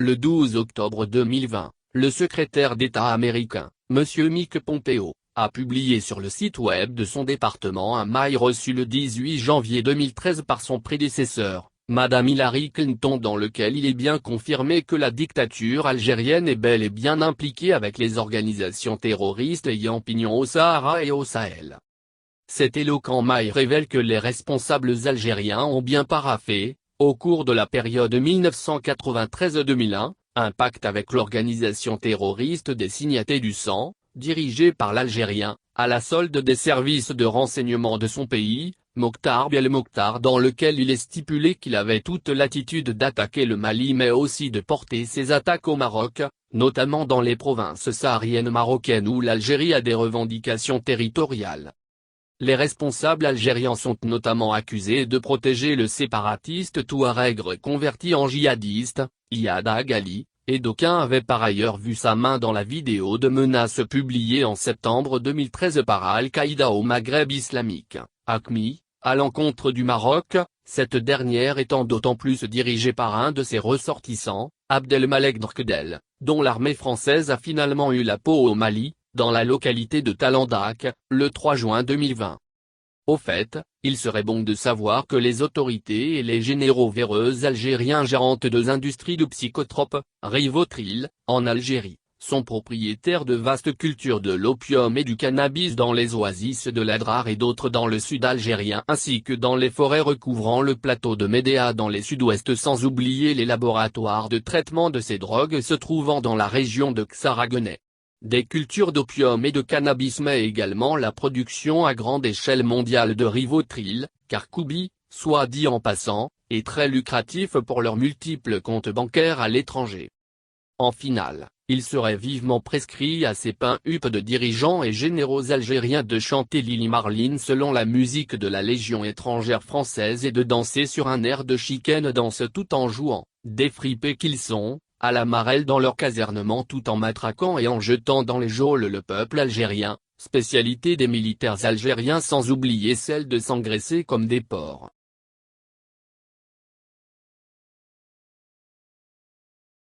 Le 12 octobre 2020, le secrétaire d'État américain, M. Mike Pompeo, a publié sur le site web de son département un mail reçu le 18 janvier 2013 par son prédécesseur, Mme Hillary Clinton, dans lequel il est bien confirmé que la dictature algérienne est bel et bien impliquée avec les organisations terroristes ayant pignon au Sahara et au Sahel. Cet éloquent mail révèle que les responsables algériens ont bien paraphé, au cours de la période 1993-2001, un pacte avec l'organisation terroriste des Signatés du Sang, dirigée par l'Algérien, à la solde des services de renseignement de son pays, Mokhtar Belmokhtar, dans lequel il est stipulé qu'il avait toute l'attitude d'attaquer le Mali mais aussi de porter ses attaques au Maroc, notamment dans les provinces sahariennes marocaines où l'Algérie a des revendications territoriales. Les responsables algériens sont notamment accusés de protéger le séparatiste touareg reconverti en djihadiste, Iyad Aghali, et d'aucuns avaient par ailleurs vu sa main dans la vidéo de menaces publiée en septembre 2013 par Al-Qaïda au Maghreb islamique, AQMI, à l'encontre du Maroc, cette dernière étant d'autant plus dirigée par un de ses ressortissants, Abdelmalek Drkedel, dont l'armée française a finalement eu la peau au Mali, dans la localité de Talandak, le 3 juin 2020. Au fait, il serait bon de savoir que les autorités et les généraux véreux algériens gérants de industries de psychotropes, Rivotril, en Algérie, sont propriétaires de vastes cultures de l'opium et du cannabis dans les oasis de l'Adrar et d'autres dans le sud algérien ainsi que dans les forêts recouvrant le plateau de Médéa dans les sud-ouest, sans oublier les laboratoires de traitement de ces drogues se trouvant dans la région de Xaraguenais. Des cultures d'opium et de cannabis mais également la production à grande échelle mondiale de Rivotril, car Koubi, soit dit en passant, est très lucratif pour leurs multiples comptes bancaires à l'étranger. En finale, il serait vivement prescrit à ces pain-huppes de dirigeants et généraux algériens de chanter Lili Marleen selon la musique de la Légion étrangère française et de danser sur un air de chicken danse tout en jouant, défripés qu'ils sont, à la marelle dans leur casernement tout en matraquant et en jetant dans les geôles le peuple algérien, spécialité des militaires algériens sans oublier celle de s'engraisser comme des porcs.